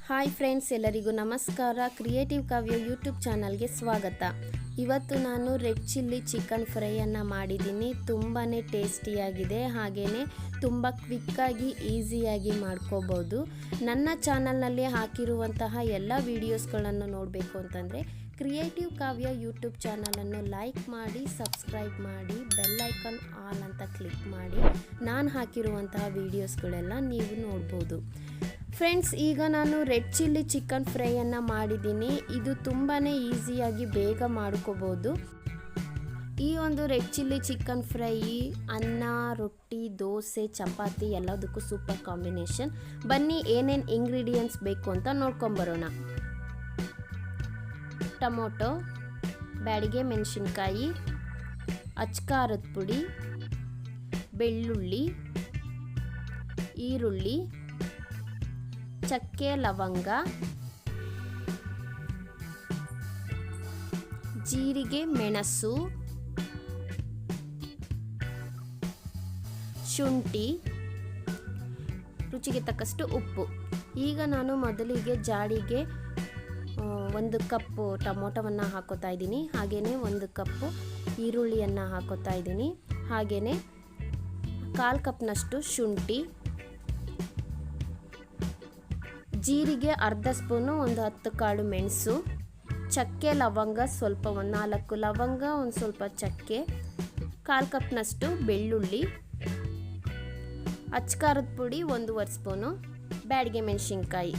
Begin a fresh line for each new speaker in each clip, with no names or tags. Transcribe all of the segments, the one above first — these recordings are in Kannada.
ಹಾಯ್ ಫ್ರೆಂಡ್ಸ್, ಎಲ್ಲರಿಗೂ ನಮಸ್ಕಾರ. ಕ್ರಿಯೇಟಿವ್ ಕಾವ್ಯ ಯೂಟ್ಯೂಬ್ ಚಾನಲ್ಗೆ ಸ್ವಾಗತ. ಇವತ್ತು ನಾನು ರೆಡ್ ಚಿಲ್ಲಿ ಚಿಕನ್ ಫ್ರೈಯನ್ನು ಮಾಡಿದ್ದೀನಿ. ತುಂಬಾ ಟೇಸ್ಟಿಯಾಗಿದೆ, ಹಾಗೆಯೇ ತುಂಬ ಕ್ವಿಕ್ಕಾಗಿ ಈಸಿಯಾಗಿ ಮಾಡ್ಕೋಬೋದು. ನನ್ನ ಚಾನಲ್ನಲ್ಲಿ ಹಾಕಿರುವಂತಹ ಎಲ್ಲ ವೀಡಿಯೋಸ್ಗಳನ್ನು ನೋಡಬೇಕು ಅಂತಂದರೆ ಕ್ರಿಯೇಟಿವ್ ಕಾವ್ಯ ಯೂಟ್ಯೂಬ್ ಚಾನಲನ್ನು ಲೈಕ್ ಮಾಡಿ, ಸಬ್ಸ್ಕ್ರೈಬ್ ಮಾಡಿ, ಬೆಲ್ ಐಕಾನ್ ಆಲ್ ಅಂತ ಕ್ಲಿಕ್ ಮಾಡಿ ನಾನು ಹಾಕಿರುವಂತಹ ವೀಡಿಯೋಸ್ಗಳೆಲ್ಲ ನೀವು ನೋಡ್ಬೋದು. ಫ್ರೆಂಡ್ಸ್, ಈಗ ನಾನು ರೆಡ್ ಚಿಲ್ಲಿ ಚಿಕನ್ ಫ್ರೈಯನ್ನು ಮಾಡಿದ್ದೀನಿ. ಇದು ತುಂಬಾ ಈಸಿಯಾಗಿ ಬೇಗ ಮಾಡ್ಕೋಬೋದು. ಈ ಒಂದು ರೆಡ್ ಚಿಲ್ಲಿ ಚಿಕನ್ ಫ್ರೈ ಅನ್ನ, ರೊಟ್ಟಿ, ದೋಸೆ, ಚಪಾತಿ ಎಲ್ಲದಕ್ಕೂ ಸೂಪರ್ ಕಾಂಬಿನೇಷನ್. ಬನ್ನಿ ಏನೇನು ಇಂಗ್ರೀಡಿಯೆಂಟ್ಸ್ ಬೇಕು ಅಂತ ನೋಡ್ಕೊಂಬರೋಣ. ಟೊಮೊಟೊ, ಬ್ಯಾಡಿಗೆ ಮೆಣಸಿನ್ಕಾಯಿ, ಅಚ್ಕಾರದ ಪುಡಿ, ಬೆಳ್ಳುಳ್ಳಿ, ಈರುಳ್ಳಿ, ಚಕ್ಕೆ, ಲವಂಗ, ಜೀರಿಗೆ, ಮೆಣಸು, ಶುಂಠಿ, ರುಚಿಗೆ ತಕ್ಕಷ್ಟು ಉಪ್ಪು. ಈಗ ನಾನು ಮೊದಲಿಗೆ ಜಾಡಿಗೆ 1 ಕಪ್ ಟೊಮೊಟೊವನ್ನು ಹಾಕೋತಾ ಇದ್ದೀನಿ. ಹಾಗೆಯೇ 1 ಕಪ್ ಈರುಳ್ಳಿಯನ್ನು ಹಾಕೋತಾ ಇದ್ದೀನಿ. ಹಾಗೆಯೇ 1/4 ಕಪ್ನಷ್ಟು ಶುಂಠಿ, ಜೀರಿಗೆ ಅರ್ಧ ಸ್ಪೂನು, 10 ಕಾಳು ಮೆಣಸು, ಚಕ್ಕೆ, ಲವಂಗ ಸ್ವಲ್ಪ 4 ಲವಂಗ, ಸ್ವಲ್ಪ ಚಕ್ಕೆ, 1/4 ಕಪ್ನಷ್ಟು ಬೆಳ್ಳುಳ್ಳಿ, ಅಚ್ಕಾರದ ಪುಡಿ 1/2 ಸ್ಪೂನು, ಬ್ಯಾಡಿಗೆ ಮೆಣಸಿನ್ಕಾಯಿ.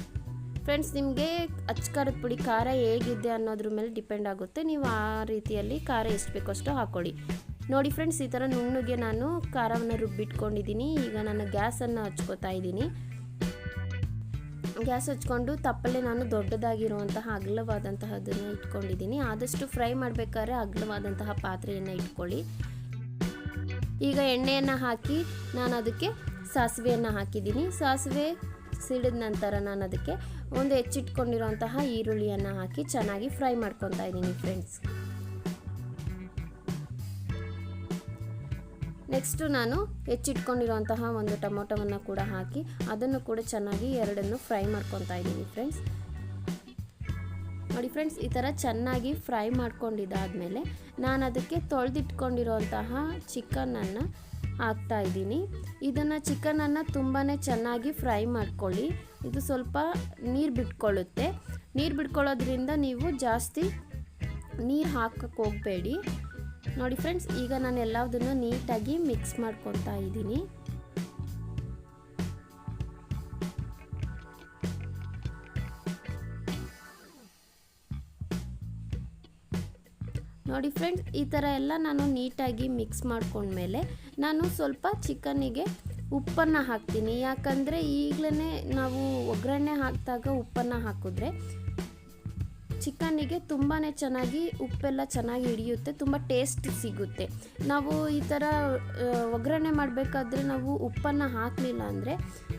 ಫ್ರೆಂಡ್ಸ್, ನಿಮಗೆ ಅಚ್ಕಾರದ ಪುಡಿ ಖಾರ ಹೇಗಿದೆ ಅನ್ನೋದ್ರ ಮೇಲೆ ಡಿಪೆಂಡ್ ಆಗುತ್ತೆ. ನೀವು ಆ ರೀತಿಯಲ್ಲಿ ಖಾರ ಎಷ್ಟು ಬೇಕೋ ಅಷ್ಟು ಹಾಕ್ಕೊಳ್ಳಿ. ನೋಡಿ ಫ್ರೆಂಡ್ಸ್, ಈ ಥರ ನುಣ್ಣಗೆ ನಾನು ಖಾರವನ್ನು ರುಬ್ಬಿಟ್ಕೊಂಡಿದ್ದೀನಿ. ಈಗ ನಾನು ಗ್ಯಾಸನ್ನು ಹಚ್ಕೋತಾ ಇದ್ದೀನಿ. ಗ್ಯಾಸ್ ಹಚ್ಕೊಂಡು ತಪ್ಪಲೆ ನಾನು ದೊಡ್ಡದಾಗಿರುವಂತಹ ಅಗಲವಾದಂತಹದನ್ನು ಇಟ್ಕೊಂಡಿದ್ದೀನಿ. ಆದಷ್ಟು ಫ್ರೈ ಮಾಡಬೇಕಾದ್ರೆ ಅಗಲವಾದಂತಹ ಪಾತ್ರೆಯನ್ನು ಇಟ್ಕೊಳ್ಳಿ. ಈಗ ಎಣ್ಣೆಯನ್ನು ಹಾಕಿ ನಾನು ಅದಕ್ಕೆ ಸಾಸಿವೆಯನ್ನು ಹಾಕಿದ್ದೀನಿ. ಸಾಸಿವೆ ಸಿಡಿದ ನಂತರ ನಾನು ಅದಕ್ಕೆ ಒಂದು ಹೆಚ್ಚಿಟ್ಕೊಂಡಿರುವಂತಹ ಈರುಳ್ಳಿಯನ್ನು ಹಾಕಿ ಚೆನ್ನಾಗಿ ಫ್ರೈ ಮಾಡ್ಕೊತಾ ಇದ್ದೀನಿ ಫ್ರೆಂಡ್ಸ್. ನೆಕ್ಸ್ಟು ನಾನು ಹೆಚ್ಚಿಟ್ಕೊಂಡಿರುವಂತಹ ಒಂದು ಟೊಮೊಟೊವನ್ನು ಕೂಡ ಹಾಕಿ ಅದನ್ನು ಕೂಡ ಚೆನ್ನಾಗಿ ಎರಡನ್ನು ಫ್ರೈ ಮಾಡ್ಕೊತಾ ಇದ್ದೀನಿ ಫ್ರೆಂಡ್ಸ್. ನೋಡಿ ಫ್ರೆಂಡ್ಸ್, ಈ ಥರ ಚೆನ್ನಾಗಿ ಫ್ರೈ ಮಾಡ್ಕೊಂಡಿದ್ದಾದಮೇಲೆ ನಾನು ಅದಕ್ಕೆ ತೊಳೆದಿಟ್ಕೊಂಡಿರುವಂತಹ ಚಿಕನನ್ನು ಹಾಕ್ತಾ ಇದ್ದೀನಿ. ಇದನ್ನು ಚಿಕನನ್ನು ತುಂಬಾ ಚೆನ್ನಾಗಿ ಫ್ರೈ ಮಾಡ್ಕೊಳ್ಳಿ. ಇದು ಸ್ವಲ್ಪ ನೀರು ಬಿಟ್ಕೊಳ್ಳುತ್ತೆ. ನೀರು ಬಿಟ್ಕೊಳ್ಳೋದ್ರಿಂದ ನೀವು ಜಾಸ್ತಿ ನೀರು ಹಾಕಕ್ಕೆ ಹೋಗಬೇಡಿ. ನೋಡಿ ಫ್ರೆಂಡ್ಸ್, ಈಗ ನಾನು ಎಲ್ಲದನ್ನು ನೀಟಾಗಿ ಮಿಕ್ಸ್ ಮಾಡ್ಕೊತಾ ಇದ್ದೀನಿ. ನೋಡಿ ಫ್ರೆಂಡ್ಸ್, ಈ ಥರ ಎಲ್ಲ ನಾನು ನೀಟಾಗಿ ಮಿಕ್ಸ್ ಮಾಡ್ಕೊಂಡ್ಮೇಲೆ ನಾನು ಸ್ವಲ್ಪ ಚಿಕನ್ನಿಗೆ ಉಪ್ಪನ್ನು ಹಾಕ್ತೀನಿ. ಯಾಕಂದರೆ ಈಗಲೇ ನಾವು ಒಗ್ಗರಣೆ ಹಾಕಿದಾಗ ಉಪ್ಪನ್ನು ಹಾಕಿದ್ರೆ ಚಿಕನ್ನಿಗೆ ತುಂಬಾ ಚೆನ್ನಾಗಿ ಉಪ್ಪೆಲ್ಲ ಚೆನ್ನಾಗಿ ಹಿಡಿಯುತ್ತೆ, ತುಂಬ ಟೇಸ್ಟ್ ಸಿಗುತ್ತೆ. ನಾವು ಈ ಥರ ಒಗ್ಗರಣೆ ಮಾಡಬೇಕಾದ್ರೆ ನಾವು ಉಪ್ಪನ್ನು ಹಾಕಲಿಲ್ಲ ಅಂದರೆ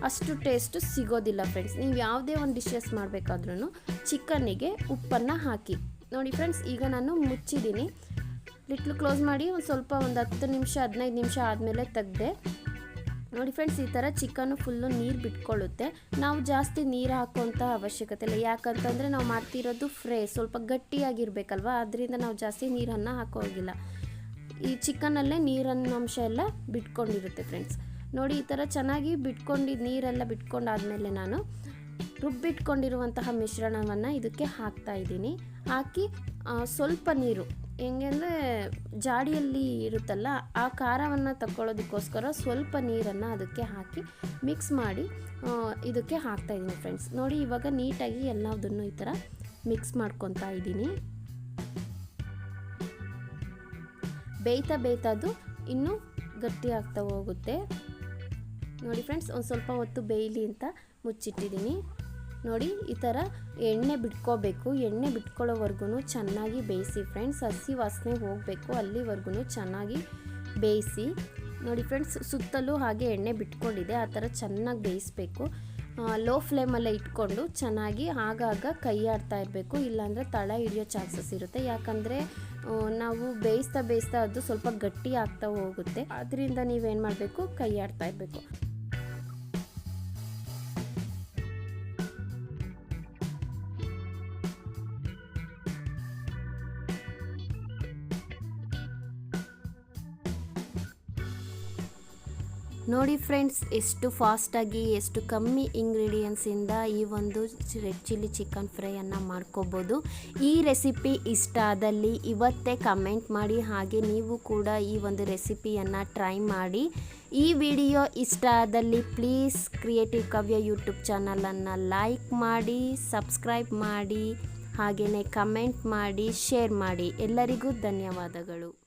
ಅಷ್ಟು ಟೇಸ್ಟ್ ಸಿಗೋದಿಲ್ಲ ಫ್ರೆಂಡ್ಸ್. ನೀವು ಯಾವುದೇ ಒಂದು ಡಿಶಸ್ ಮಾಡಬೇಕಾದ್ರೂ ಚಿಕನ್ನಿಗೆ ಉಪ್ಪನ್ನು ಹಾಕಿ. ನೋಡಿ ಫ್ರೆಂಡ್ಸ್, ಈಗ ನಾನು ಮುಚ್ಚಿದ್ದೀನಿ. ಲಿಟ್ಲು ಕ್ಲೋಸ್ ಮಾಡಿ ಒಂದು 10 ನಿಮಿಷ 15 ನಿಮಿಷ ಆದಮೇಲೆ ತೆಗೆದೆ. ನೋಡಿ ಫ್ರೆಂಡ್ಸ್, ಈ ಥರ ಚಿಕನ್ನು ಫುಲ್ಲು ನೀರು ಬಿಟ್ಕೊಳ್ಳುತ್ತೆ. ನಾವು ಜಾಸ್ತಿ ನೀರು ಹಾಕೋಂಥ ಅವಶ್ಯಕತೆ ಇಲ್ಲ. ಯಾಕಂತಂದರೆ ನಾವು ಮಾಡ್ತಿರೋದು ಫ್ರೈ ಸ್ವಲ್ಪ ಗಟ್ಟಿಯಾಗಿರಬೇಕಲ್ವ, ಅದರಿಂದ ನಾವು ಜಾಸ್ತಿ ನೀರನ್ನು ಹಾಕೋಗಿಲ್ಲ. ಈ ಚಿಕನಲ್ಲೇ ನೀರಿನ ಅಂಶ ಎಲ್ಲ ಬಿಟ್ಕೊಂಡಿರುತ್ತೆ ಫ್ರೆಂಡ್ಸ್. ನೋಡಿ, ಈ ಥರ ಚೆನ್ನಾಗಿ ನೀರೆಲ್ಲ ಬಿಟ್ಕೊಂಡಾದಮೇಲೆ ನಾನು ರುಬ್ಬಿಟ್ಕೊಂಡಿರುವಂತಹ ಮಿಶ್ರಣವನ್ನು ಇದಕ್ಕೆ ಹಾಕ್ತಾ ಇದ್ದೀನಿ. ಹಾಕಿ ಸ್ವಲ್ಪ ನೀರು, ಹೆಂಗೆಂದರೆ ಜಾಡಿಯಲ್ಲಿ ಇರುತ್ತಲ್ಲ ಆ ಖಾರವನ್ನು ತಗೊಳ್ಳೋದಕ್ಕೋಸ್ಕರ ಸ್ವಲ್ಪ ನೀರನ್ನು ಅದಕ್ಕೆ ಹಾಕಿ ಮಿಕ್ಸ್ ಮಾಡಿ ಇದಕ್ಕೆ ಹಾಕ್ತಾ ಇದ್ದೀನಿ ಫ್ರೆಂಡ್ಸ್. ನೋಡಿ, ಇವಾಗ ನೀಟಾಗಿ ಎಲ್ಲದನ್ನು ಈ ಥರ ಮಿಕ್ಸ್ ಮಾಡ್ಕೊತಾ ಇದ್ದೀನಿ. ಬೇಯ್ತಾ ಅದು ಇನ್ನೂ ಗಟ್ಟಿ ಆಗ್ತಾ ಹೋಗುತ್ತೆ. ನೋಡಿ ಫ್ರೆಂಡ್ಸ್, ಒಂದು ಸ್ವಲ್ಪ ಹೊತ್ತು ಬೇಯಲಿ ಅಂತ ಮುಚ್ಚಿಟ್ಟಿದ್ದೀನಿ. ನೋಡಿ, ಈ ಥರ ಎಣ್ಣೆ ಬಿಟ್ಕೋಬೇಕು. ಎಣ್ಣೆ ಬಿಟ್ಕೊಳ್ಳೋವರೆಗೂ ಚೆನ್ನಾಗಿ ಬೇಯಿಸಿ ಫ್ರೆಂಡ್ಸ್. ಹಸಿ ವಾಸನೆ ಹೋಗಬೇಕು, ಅಲ್ಲಿವರೆಗೂ ಚೆನ್ನಾಗಿ ಬೇಯಿಸಿ. ನೋಡಿ ಫ್ರೆಂಡ್ಸ್, ಸುತ್ತಲೂ ಹಾಗೆ ಎಣ್ಣೆ ಬಿಟ್ಕೊಂಡಿದೆ. ಆ ಥರ ಚೆನ್ನಾಗಿ ಬೇಯಿಸಬೇಕು. ಲೋ ಫ್ಲೇಮಲ್ಲೇ ಇಟ್ಕೊಂಡು ಚೆನ್ನಾಗಿ ಆಗಾಗ ಕೈ ಆಡ್ತಾ ಇರಬೇಕು, ಇಲ್ಲಾಂದರೆ ತಳ ಹಿಡಿಯೋ ಚಾನ್ಸಸ್ ಇರುತ್ತೆ. ಯಾಕಂದರೆ ನಾವು ಬೇಯಿಸ್ತಾ ಅದು ಸ್ವಲ್ಪ ಗಟ್ಟಿ ಆಗ್ತಾ ಹೋಗುತ್ತೆ. ಅದರಿಂದ ನೀವೇನು ಮಾಡಬೇಕು, ಕೈ ಆಡ್ತಾ ಇರಬೇಕು. ನೋಡಿ ಫ್ರೆಂಡ್ಸ್, ಎಷ್ಟು ಫಾಸ್ಟಾಗಿ ಎಷ್ಟು ಕಮ್ಮಿ ಇಂಗ್ರೀಡಿಯೆಂಟ್ಸಿಂದ ಈ ಒಂದು ರೆಡ್ ಚಿಲ್ಲಿ ಚಿಕನ್ ಫ್ರೈಯನ್ನು ಮಾಡ್ಕೋಬೋದು. ಈ ರೆಸಿಪಿ ಇಷ್ಟ ಆದಲ್ಲಿ ಇವತ್ತೇ ಕಮೆಂಟ್ ಮಾಡಿ, ಹಾಗೆ ನೀವು ಕೂಡ ಈ ಒಂದು ರೆಸಿಪಿಯನ್ನು ಟ್ರೈ ಮಾಡಿ. ಈ ವಿಡಿಯೋ ಇಷ್ಟ ಆದಲ್ಲಿ ಪ್ಲೀಸ್ ಕ್ರಿಯೇಟಿವ್ ಕಾವ್ಯ ಯೂಟ್ಯೂಬ್ ಚಾನಲನ್ನು ಲೈಕ್ ಮಾಡಿ, ಸಬ್ಸ್ಕ್ರೈಬ್ ಮಾಡಿ, ಹಾಗೆಯೇ ಕಮೆಂಟ್ ಮಾಡಿ, ಶೇರ್ ಮಾಡಿ. ಎಲ್ಲರಿಗೂ ಧನ್ಯವಾದಗಳು.